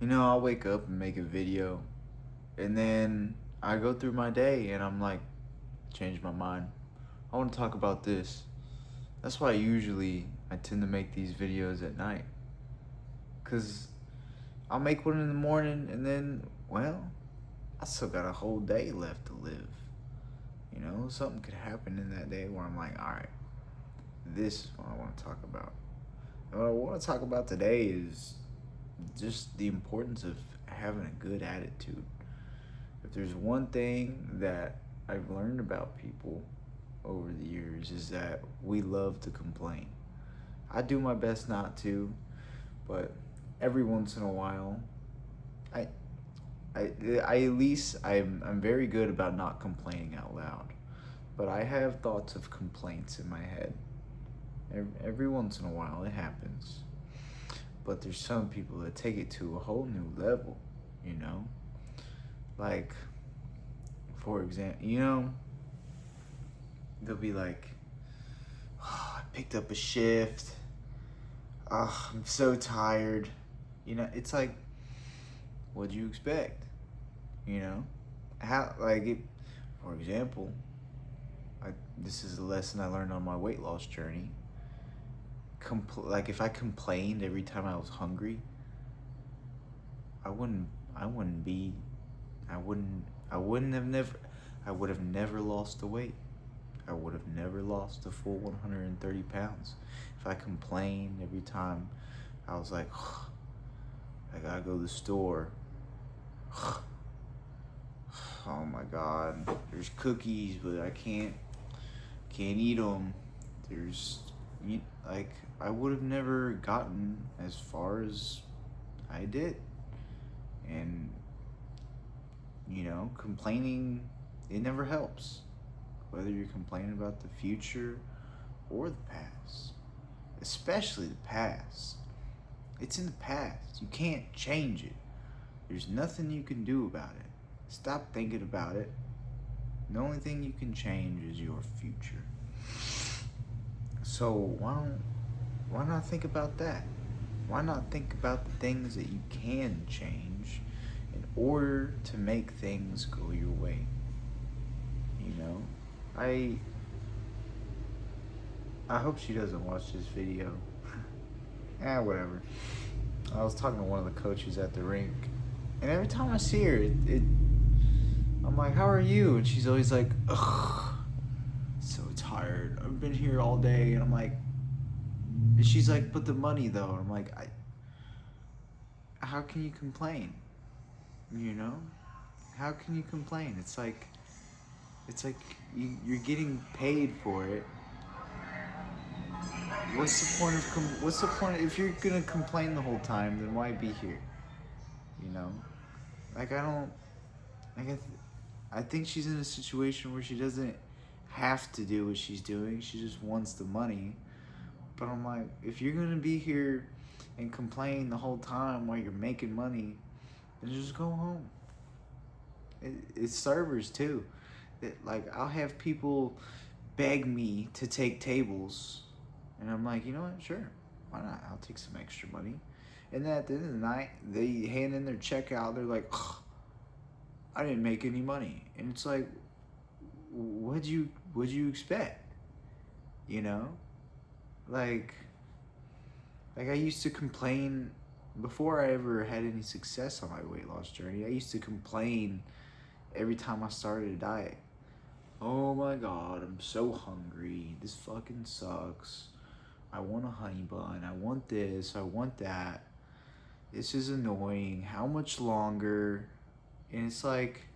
I'll wake up and make a video, and then I go through my day and I'm like, change my mind. I want to talk about this. That's why I tend to make these videos at night. Cause I'll make one in the morning and then, well, I still got a whole day left to live. Something could happen in that day where I'm like, all right, this is what I want to talk about. And what I want to talk about today is just the importance of having a good attitude. If there's one thing that I've learned about people over the years is that we love to complain. I do my best not to, but every once in a while, I I at least I'm very good about not complaining out loud. But I have thoughts of complaints in my head. Every once in a while it happens. But there's some people that take it to a whole new level, you know? Like, for example, they'll be like, oh, I picked up a shift. Oh, I'm so tired. It's like, what'd you expect? You know? How, like, it, for example, this is a lesson I learned on my weight loss journey. Like, if I complained every time I was hungry, I wouldn't, I wouldn't be, I wouldn't have never, I would have never lost the weight. I would have never lost the full 130 pounds. If I complained every time I was like, I gotta go to the store. Oh my God, there's cookies, but I can't eat them. There's, like, I would have never gotten as far as I did. And, complaining, it never helps. Whether you're complaining about the future or the past, especially the past. It's in the past. You can't change it. There's nothing you can do about it. Stop thinking about it. The only thing you can change is your future. So why not think about that? Why not think about the things that you can change in order to make things go your way? I I hope she doesn't watch this video. Whatever. I was talking to one of the coaches at the rink, and every time I see her, I'm like, "How are you?" And she's always like, "Ugh, so tired. I've been here all day." And I'm like, and she's like, "But the money though." And I'm like, how can you complain? You know? How can you complain? It's like you're getting paid for it. What's the point if you're gonna complain the whole time? Then why be here? You know, like I don't. Like I think she's in a situation where she doesn't have to do what she's doing. She just wants the money. But I'm like, if you're gonna be here and complain the whole time while you're making money, then just go home. It's servers too. Like I'll have people beg me to take tables, and I'm like, you know what? Sure, why not? I'll take some extra money. And then at the end of the night, they hand in their check out. They're like, ugh, I didn't make any money, and it's like, what'd you expect? You know, like I used to complain before I ever had any success on my weight loss journey. I used to complain every time I started a diet. Oh my God, I'm so hungry. This fucking sucks. I want a honey bun. I want this. I want that. This is annoying. How much longer? And it's like,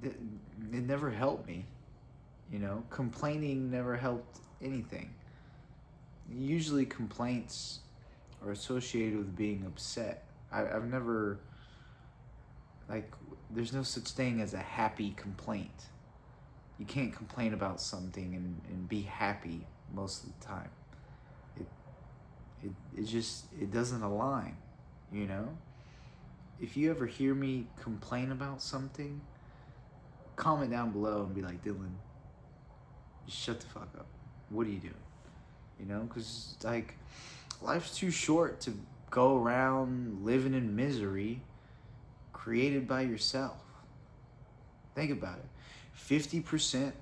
it never helped me. Complaining never helped anything. Usually, complaints are associated with being upset. I've never, like, there's no such thing as a happy complaint. You can't complain about something and be happy most of the time. It, it doesn't align, you know? If you ever hear me complain about something, comment down below and be like, Dillon, just shut the fuck up. What are you doing? Because, like, life's too short to go around living in misery created by yourself. Think about it. 50%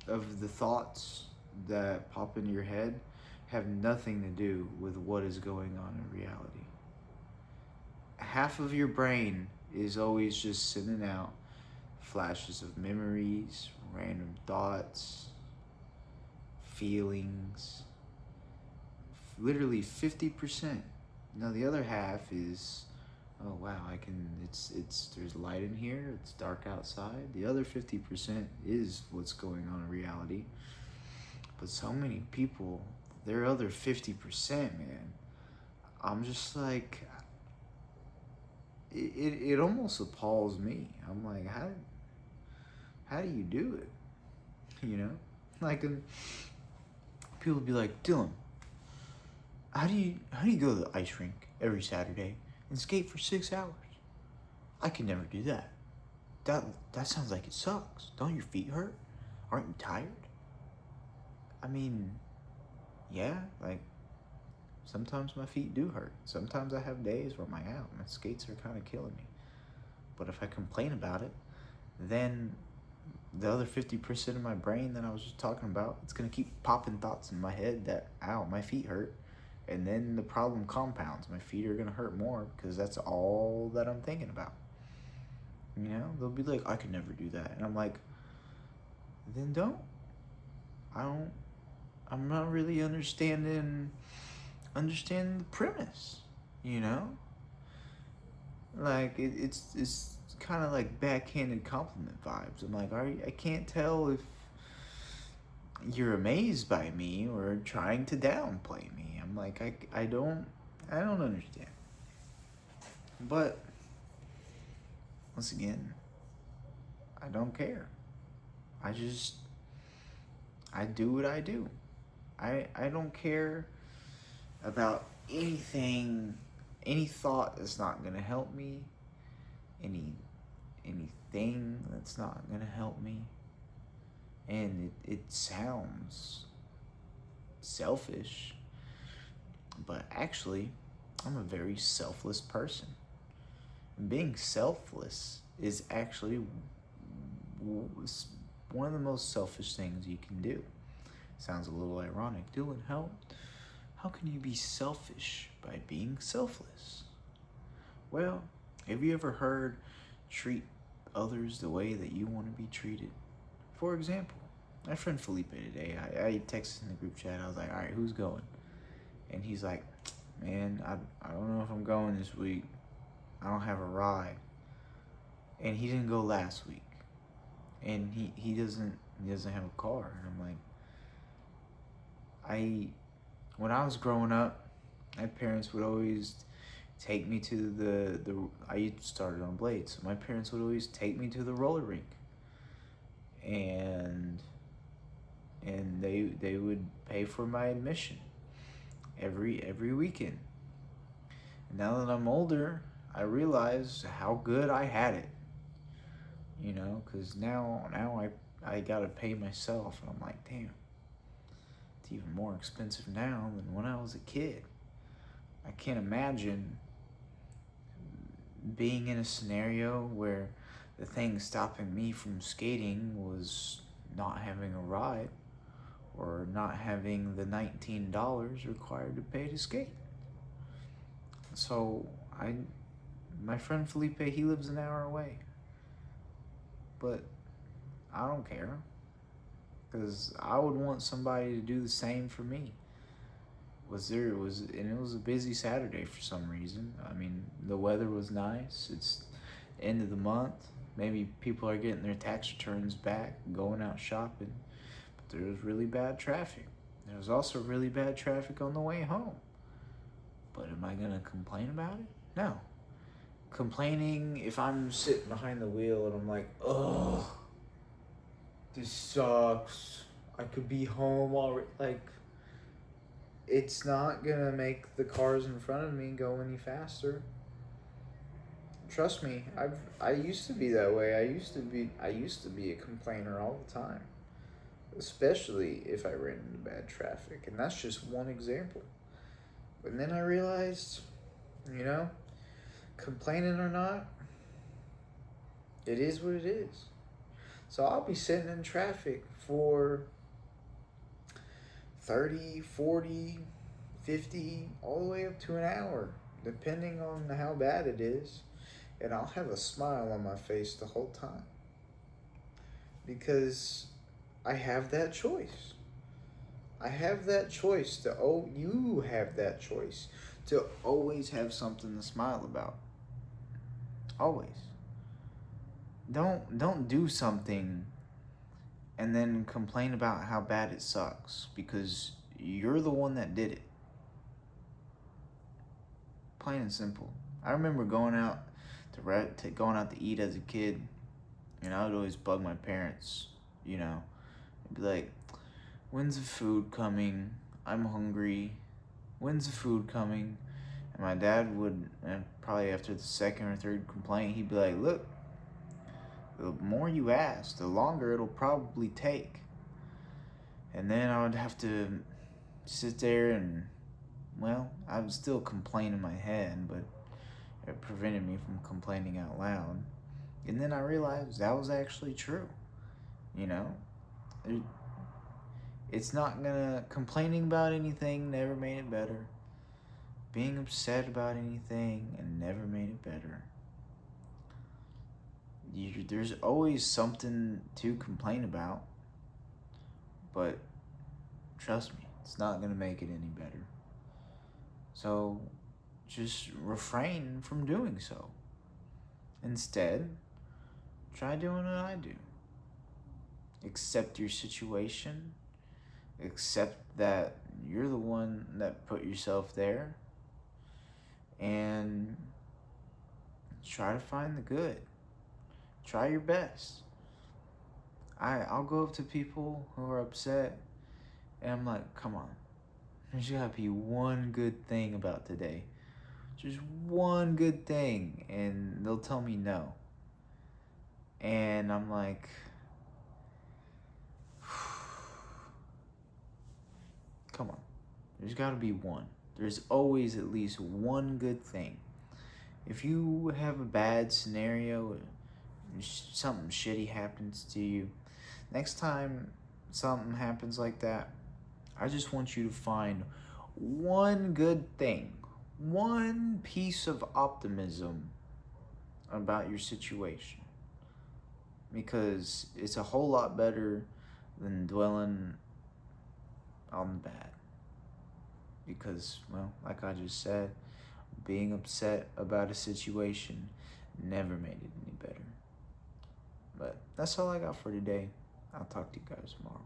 of the thoughts that pop into your head have nothing to do with what is going on in reality. Half of your brain is always just sending out flashes of memories, random thoughts, feelings. Literally 50%. Now the other half is, oh wow, there's light in here, it's dark outside. The other 50% is what's going on in reality. But so many people, their other 50%, man, I'm just like, it almost appalls me. I'm like, how do you do it? You know? Like, and people be like, Dylan, how do you go to the ice rink every Saturday and skate for 6 hours? I can never do that. That sounds like it sucks. Don't your feet hurt? Aren't you tired? I mean, yeah, like, sometimes my feet do hurt. Sometimes I have days where my skates are kind of killing me. But if I complain about it, then the other 50% of my brain that I was just talking about, it's going to keep popping thoughts in my head that, ow, my feet hurt. And then the problem compounds. My feet are going to hurt more because that's all that I'm thinking about. You know, they'll be like, I could never do that. And I'm like, then don't. I'm not really understanding the premise, you know? Like, it's kind of like backhanded compliment vibes. I'm like, I can't tell if you're amazed by me or trying to downplay me. I'm like, I don't understand. But once again, I don't care. I do what I do. I don't care about anything, any thought that's not gonna help me, anything that's not gonna help me. And it sounds selfish, but actually, I'm a very selfless person. And being selfless is actually one of the most selfish things you can do. Sounds a little ironic. Dylan, how can you be selfish by being selfless? Well, have you ever heard treat others the way that you want to be treated? For example, my friend Felipe today, I texted in the group chat. I was like, all right, who's going? And he's like, man, I don't know if I'm going this week. I don't have a ride. And he didn't go last week. And he doesn't have a car. And I'm like, when I was growing up, my parents would always take me to I started on blades, so my parents would always take me to the roller rink. And they would pay for my admission every weekend. And now that I'm older, I realize how good I had it. You know, because now I gotta pay myself, and I'm like, damn, it's even more expensive now than when I was a kid. I can't imagine being in a scenario where the thing stopping me from skating was not having a ride or not having the $19 required to pay to skate. So my friend Felipe, he lives an hour away. But I don't care, because I would want somebody to do the same for me. It was a busy Saturday for some reason. I mean, the weather was nice. It's end of the month. Maybe people are getting their tax returns back, going out shopping. But there was really bad traffic. There was also really bad traffic on the way home. But am I gonna complain about it? No. Complaining if I'm sitting behind the wheel and I'm like, ugh, this sucks. I could be home already. Like, it's not gonna make the cars in front of me go any faster. Trust me, I used to be that way. I used to be a complainer all the time, especially if I ran into bad traffic, and that's just one example. But then I realized You know, complaining or not, it is what it is. So I'll be sitting in traffic for 30, 40, 50, all the way up to an hour, depending on how bad it is. And I'll have a smile on my face the whole time because I have that choice. I have that choice to, oh, you have that choice to always have something to smile about. Always. Don't do something and then complain about how bad it sucks because you're the one that did it. Plain and simple. I remember going out to eat as a kid, and I would always bug my parents. I'd be like, "When's the food coming? I'm hungry. When's the food coming?" And my dad would, and probably after the second or third complaint, he'd be like, "Look, the more you ask, the longer it'll probably take." And then I would have to sit there and, well, I would still complain in my head, but it prevented me from complaining out loud. And then I realized that was actually true. You know, it's not gonna, complaining about anything never made it better. Being upset about anything and never made it better. There's always something to complain about, but trust me, it's not gonna make it any better. So just refrain from doing so. Instead, try doing what I do. Accept your situation. Accept that you're the one that put yourself there. And try to find the good. Try your best. I'll go up to people who are upset and I'm like, come on. There's gotta be one good thing about today. Just one good thing. And they'll tell me no. And I'm like, come on. There's gotta be one. There's always at least one good thing. If you have a bad scenario, something shitty happens to you, next time something happens like that, I just want you to find one good thing, one piece of optimism about your situation. Because it's a whole lot better than dwelling on the bad. Because, well, like I just said, being upset about a situation never made it any better. But that's all I got for today. I'll talk to you guys tomorrow.